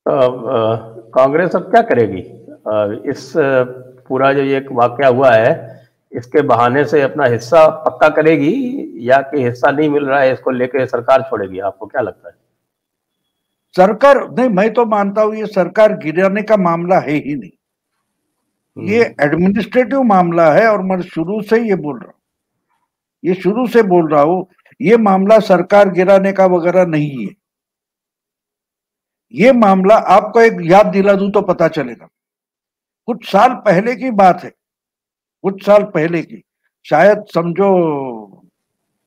कांग्रेस अब क्या करेगी? इस पूरा जो ये वाकया हुआ है, इसके बहाने से अपना हिस्सा पक्का करेगी, या कि हिस्सा नहीं मिल रहा है इसको लेके सरकार छोड़ेगी? आपको क्या लगता है? सरकार नहीं, मैं तो मानता हूं ये सरकार गिराने का मामला है ही नहीं, ये एडमिनिस्ट्रेटिव मामला है। और मैं शुरू से ये बोल रहा हूं, ये शुरू से बोल रहा हूं, ये मामला सरकार गिराने का वगैरह नहीं है। ये मामला आपको एक याद दिला दूं तो पता चलेगा। कुछ साल पहले की बात है, कुछ साल पहले की, शायद समझो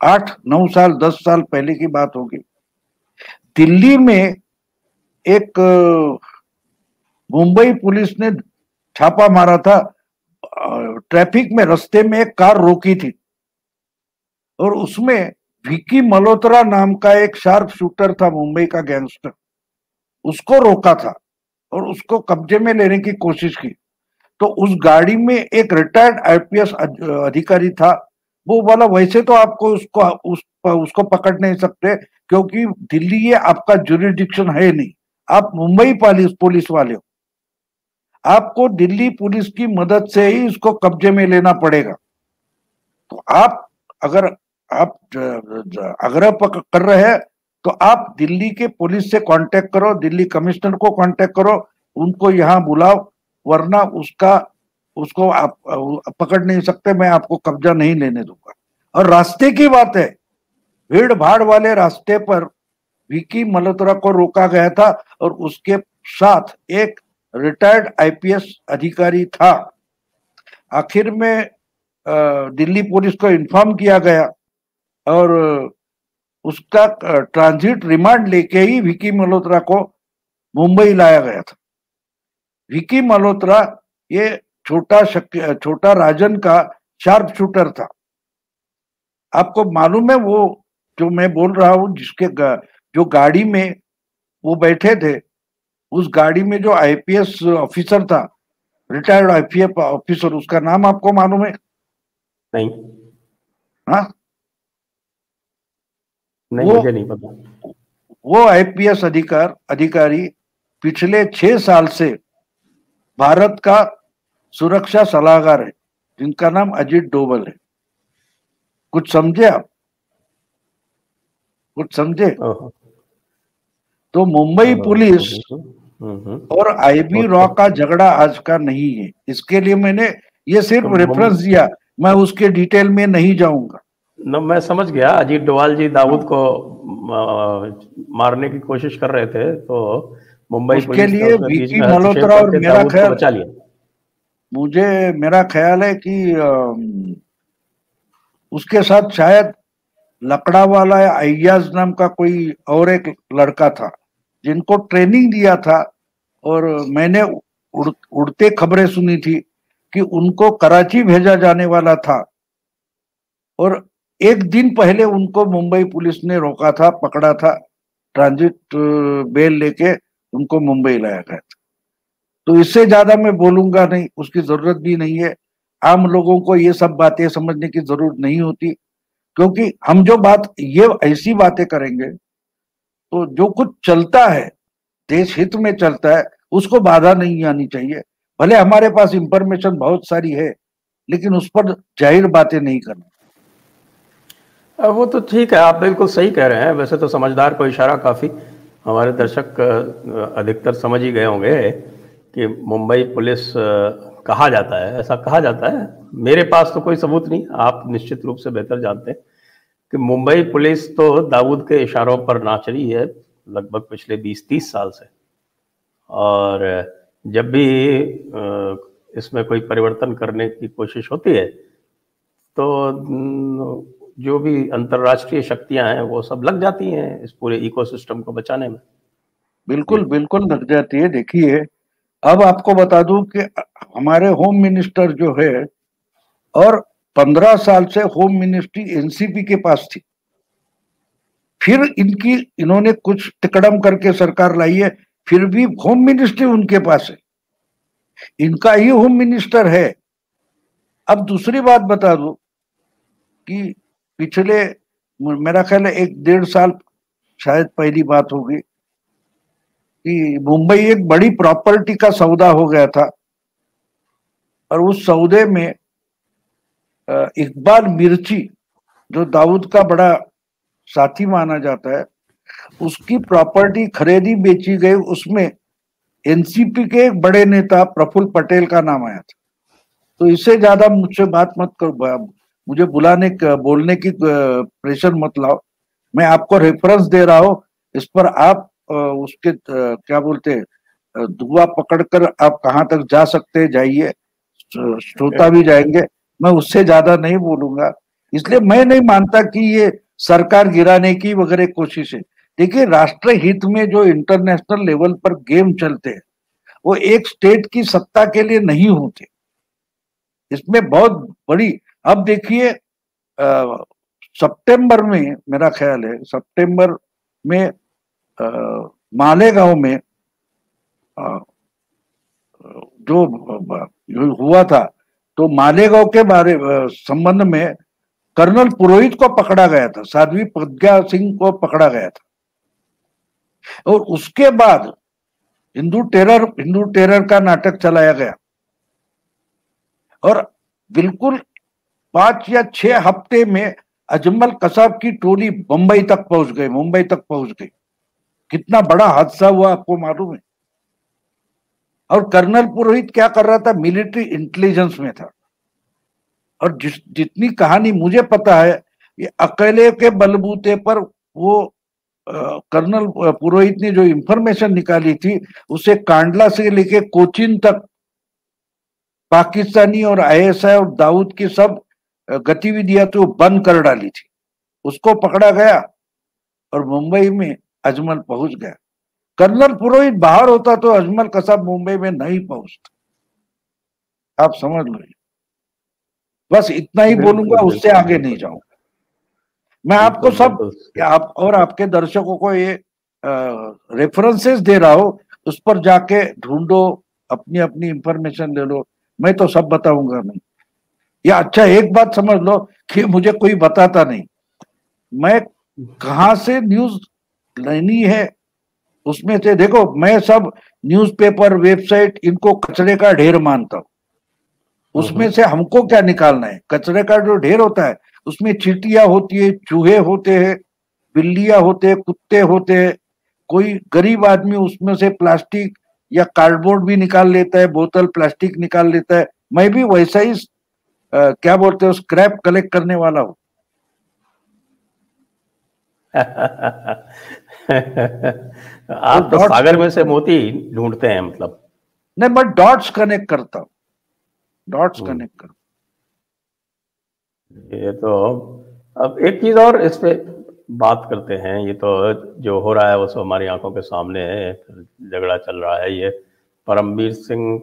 8-9 साल 10 साल पहले की बात होगी। दिल्ली में एक मुंबई पुलिस ने छापा मारा था। ट्रैफिक में रास्ते में एक कार रोकी थी और उसमें विकी मल्होत्रा नाम का एक शार्प शूटर था, मुंबई का गैंगस्टर, उसको रोका था और उसको कब्जे में लेने की कोशिश की। तो उस गाड़ी में एक रिटायर्ड आईपीएस अधिकारी था। वो बोला वैसे तो आपको उसको पकड़ नहीं सकते क्योंकि दिल्ली ये आपका जुरिडिक्शन है नहीं, आप मुंबई पुलिस वाले हो, आपको दिल्ली पुलिस की मदद से ही इसको कब्जे में लेना पड़ेगा। तो आप अगर आप आग्रह कर रहे हैं तो आप दिल्ली के पुलिस से कांटेक्ट करो, दिल्ली कमिश्नर को कांटेक्ट करो, उनको यहाँ बुलाओ, वरना उसको आप पकड़ नहीं सकते, मैं आपको कब्जा नहीं लेने दूंगा। और रास्ते की बात है, भीड़ भाड़ वाले रास्ते पर विकी मल्होत्रा को रोका गया था और उसके साथ एक रिटायर्ड आईपीएस अधिकारी था। आखिर में दिल्ली पुलिस को इन्फॉर्म किया गया और उसका ट्रांजिट रिमांड लेके ही विकी मल्होत्रा को मुंबई लाया गया था। विकी मल्होत्रा ये छोटा राजन का शार्प शूटर था। आपको मालूम है वो जो मैं बोल रहा हूं, जो गाड़ी में वो बैठे थे, उस गाड़ी में जो आईपीएस ऑफिसर था, रिटायर्ड आईपीएस ऑफिसर, उसका नाम आपको मालूम है? नहीं। हाँ, नहीं, मुझे नहीं पता। वो आईपीएस अधिकारी पिछले 6 साल से भारत का सुरक्षा सलाहकार है, जिनका नाम अजीत डोभाल है। कुछ समझे आप? कुछ समझे? तो मुंबई पुलिस और आईबी रॉ का झगड़ा आज का नहीं है। इसके लिए मैंने ये सिर्फ रेफरेंस दिया, मैं उसके डिटेल में नहीं जाऊंगा। न, मैं समझ गया। अजीत डोभाल जी दाऊद को मारने की कोशिश कर रहे थे, तो मुंबई उसके पुलिस लिए विकी मल्होत्रा और मेरा ख्याल बचा लिया। मेरा ख्याल है कि उसके साथ शायद लकड़ा वाला या अय्याज नाम का कोई और एक लड़का था, जिनको ट्रेनिंग दिया था। और मैंने उड़ते खबरें सुनी थी कि उनको कराची भेजा जाने वाला था और एक दिन पहले उनको मुंबई पुलिस ने रोका था, पकड़ा था, ट्रांजिट बेल लेके उनको मुंबई लाया गया था। तो इससे ज्यादा मैं बोलूंगा नहीं, उसकी जरूरत भी नहीं है। आम लोगों को ये सब बातें समझने की जरूरत नहीं होती, क्योंकि हम जो बात ये ऐसी बातें करेंगे तो जो कुछ चलता है, देश हित में चलता है, उसको बाधा नहीं आनी चाहिए। भले हमारे पास इंफॉर्मेशन बहुत सारी है, लेकिन उस पर जाहिर बातें नहीं करना। वो तो ठीक है, आप बिल्कुल सही कह रहे हैं। वैसे तो समझदार को इशारा काफ़ी, हमारे दर्शक अधिकतर समझ ही गए होंगे कि मुंबई पुलिस कहा जाता है, ऐसा कहा जाता है। मेरे पास तो कोई सबूत नहीं, आप निश्चित रूप से बेहतर जानते हैं कि मुंबई पुलिस तो दाऊद के इशारों पर नाच रही है लगभग पिछले 20-30 साल से। और जब भी इसमें कोई परिवर्तन करने की कोशिश होती है तो जो भी अंतर्राष्ट्रीय शक्तियां हैं वो सब लग जाती हैं इस पूरे इकोसिस्टम को बचाने में। बिल्कुल बिल्कुल लग जाती है। देखिए, अब आपको बता दूं कि हमारे होम मिनिस्टर जो है, और 15 साल से होम मिनिस्ट्री एनसीपी के पास थी, फिर इन्होंने कुछ तिकड़म करके सरकार लाई है, फिर भी होम मिनिस्ट्री उनके पास है, इनका ही होम मिनिस्टर है। अब दूसरी बात बता दूं कि पिछले, मेरा ख्याल है 1-1.5 साल शायद पहली बात होगी, कि मुंबई एक बड़ी प्रॉपर्टी का सौदा हो गया था और उस सौदे में इकबाल मिर्ची, जो दाऊद का बड़ा साथी माना जाता है, उसकी प्रॉपर्टी खरीदी बेची गई। उसमें एनसीपी के एक बड़े नेता प्रफुल्ल पटेल का नाम आया था। तो इससे ज्यादा मुझसे बात मत करो, मुझे बोलने की प्रेशर मत लाओ। मैं आपको रेफरेंस दे रहा हूं, इस पर आप उसके क्या बोलते हैं दुआ पकड़कर आप कहां तक जा सकते हैं जाइए, श्रोता भी जाएंगे। मैं उससे ज्यादा नहीं बोलूंगा, इसलिए मैं नहीं मानता कि ये सरकार गिराने की वगैरह कोशिश है। देखिए, राष्ट्र हित में जो इंटरनेशनल लेवल पर गेम चलते हैं वो एक स्टेट की सत्ता के लिए नहीं होते, इसमें बहुत बड़ी। अब देखिए सितंबर में, मेरा ख्याल है सितंबर में मालेगांव में जो हुआ था, तो मालेगांव के संबंध में कर्नल पुरोहित को पकड़ा गया था, साध्वी प्रज्ञा सिंह को पकड़ा गया था, और उसके बाद हिंदू टेरर का नाटक चलाया गया। और बिल्कुल 5 या 6 हफ्ते में अजमल कसाब की टोली मुंबई तक पहुंच गई। कितना बड़ा हादसा हुआ आपको मालूम है। और कर्नल पुरोहित क्या कर रहा था, मिलिट्री इंटेलिजेंस में था। और जितनी कहानी मुझे पता है, ये अकेले के बलबूते पर वो कर्नल पुरोहित ने जो इंफॉर्मेशन निकाली थी, उसे कांडला से लेके कोचीन तक पाकिस्तानी और आईएसआई और दाऊद की सब गतिविधियां तो बंद कर डाली थी। उसको पकड़ा गया और मुंबई में अजमल पहुंच गया। कर्नल पुरोहित बाहर होता तो अजमल कसाब मुंबई में नहीं पहुंचता। आप समझ लो, बस इतना ही बोलूंगा, उससे आगे नहीं जाऊंगा। मैं आपको सब आप और आपके दर्शकों को ये रेफरेंसेस दे रहा हूं, उस पर जाके ढूंढो, अपनी अपनी इंफॉर्मेशन ले लो। मैं तो सब बताऊंगा नहीं। या अच्छा, एक बात समझ लो कि मुझे कोई बताता नहीं, मैं कहां से न्यूज लेनी है उसमें से। देखो, मैं सब न्यूज़पेपर, वेबसाइट, इनको कचरे का ढेर मानता हूं। उसमें से हमको क्या निकालना है? कचरे का जो ढेर होता है उसमें चींटियां होती है, चूहे होते हैं, बिल्लियां होते हैं, कुत्ते होते हैं। कोई गरीब आदमी उसमें से प्लास्टिक या कार्डबोर्ड भी निकाल लेता है, बोतल प्लास्टिक निकाल लेता है। मैं भी वैसा ही क्या बोलते हैं, स्क्रैप कलेक्ट करने वाला हूं। आप तो सागर में से मोती ढूंढते हैं मतलब। नहीं, मैं डॉट्स कनेक्ट करता हूं, डॉट्स कनेक्ट करता हूं। ये तो अब एक चीज और इस पे बात करते हैं। ये तो जो हो रहा है वो सब हमारी आंखों के सामने है, झगड़ा चल रहा है। ये परमवीर सिंह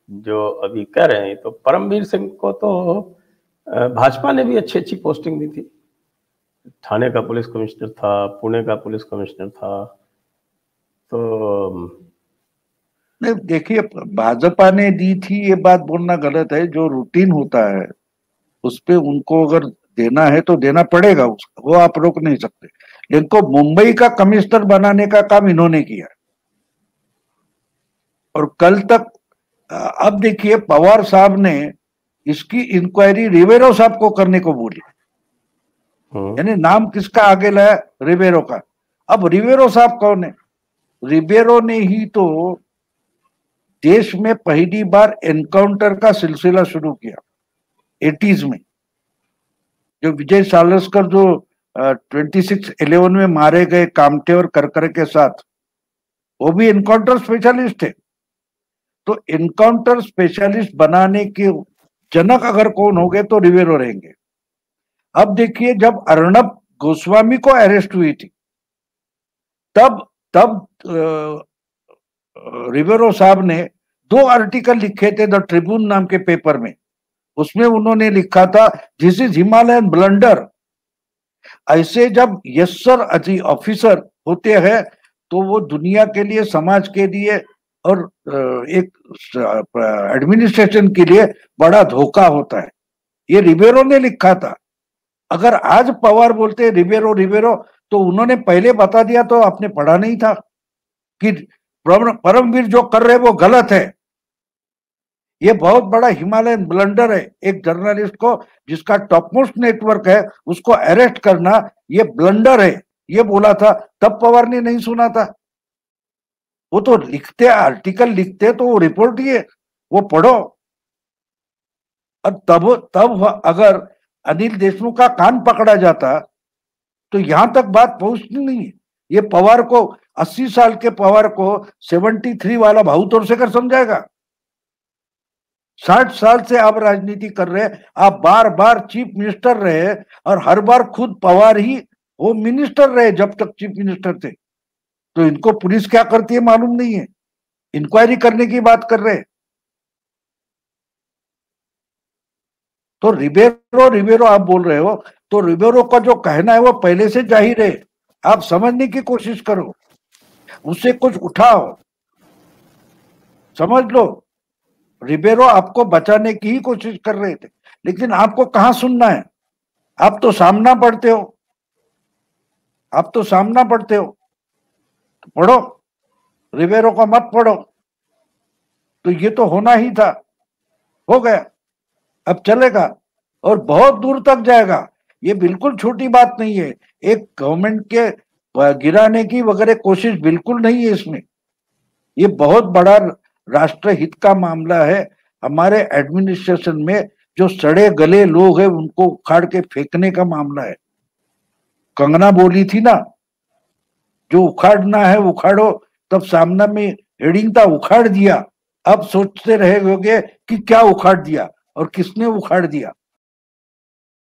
जो अभी कह रहे हैं, तो परमवीर सिंह को तो भाजपा ने भी अच्छी अच्छी पोस्टिंग दी थी। ठाणे का पुलिस कमिश्नर था, पुणे का पुलिस कमिश्नर था। तो नहीं, देखिए, भाजपा ने दी थी ये बात बोलना गलत है। जो रूटीन होता है उस पे उनको अगर देना है तो देना पड़ेगा, उसका वो आप रोक नहीं सकते। इनको मुंबई का कमिश्नर बनाने का काम इन्होंने किया। और कल तक अब देखिए, पवार साहब ने इसकी इंक्वायरी रिबेरो साहब को करने को बोली। यानी नाम किसका आगे लाया? रिबेरो का। अब रिबेरो साहब कौन है? रिबेरो ने ही तो देश में पहली बार एनकाउंटर का सिलसिला शुरू किया 80s में। जो विजय सालस्कर जो 26/11 में मारे गए कामटे और करकर के साथ, वो भी एनकाउंटर स्पेशलिस्ट थे। तो एनकाउंटर स्पेशलिस्ट बनाने के जनक अगर कौन हो गए तो रिबेरो रहेंगे। अब देखिए, जब अर्नब गोस्वामी को अरेस्ट हुई थी, तब रिबेरो साहब ने 2 आर्टिकल लिखे थे द ट्रिब्यून नाम के पेपर में। उसमें उन्होंने लिखा था, दिस इज हिमालयन ब्लंडर। ऐसे जब यस सर ऑफिसर होते हैं तो वो दुनिया के लिए, समाज के लिए और एक एडमिनिस्ट्रेशन के लिए बड़ा धोखा होता है। ये रिबेरो ने लिखा था। अगर आज पवार बोलते रिबेरो रिबेरो, तो उन्होंने पहले बता दिया तो आपने पढ़ा नहीं था कि परमवीर जो कर रहे वो गलत है। ये बहुत बड़ा हिमालयन ब्लंडर है। एक जर्नलिस्ट को जिसका टॉप मोस्ट नेटवर्क है उसको अरेस्ट करना ये ब्लंडर है, ये बोला था। तब पवार ने नहीं सुना था। वो तो लिखते, आर्टिकल लिखते तो वो रिपोर्ट ही है, वो पढ़ो। और तब अगर अनिल देशमुख का कान पकड़ा जाता तो यहां तक बात पहुंचनी नहीं है। ये पवार को 80 साल के पवार को 73 वाला भाऊतोड़ से कर समझाएगा। 60 साल से आप राजनीति कर रहे हैं, आप बार बार चीफ मिनिस्टर रहे और हर बार खुद पवार ही होम मिनिस्टर रहे जब तक चीफ मिनिस्टर थे। तो इनको पुलिस क्या करती है मालूम नहीं है, इंक्वायरी करने की बात कर रहे हैं। तो रिबेरो आप बोल रहे हो, तो रिबेरो का जो कहना है वो पहले से जाहिर है। आप समझने की कोशिश करो, उससे कुछ उठाओ, समझ लो। रिबेरो आपको बचाने की ही कोशिश कर रहे थे, लेकिन आपको कहां सुनना है। आप तो सामना पढ़ते हो, आप तो सामना पढ़ते हो। पढ़ो, रिबेरो को मत पढ़ो। तो ये तो होना ही था, हो गया, अब चलेगा और बहुत दूर तक जाएगा। ये बिल्कुल छोटी बात नहीं है। एक गवर्नमेंट के गिराने की वगैरह कोशिश बिल्कुल नहीं है इसमें। ये बहुत बड़ा राष्ट्र हित का मामला है। हमारे एडमिनिस्ट्रेशन में जो सड़े गले लोग हैं उनको उखाड़ के फेंकने का मामला है। कंगना बोली थी ना, जो उखाड़ना है उखाड़ो, तब सामने में हेडिंग था उखाड़ दिया। अब सोचते रहे होगे कि क्या उखाड़ दिया और किसने उखाड़ दिया।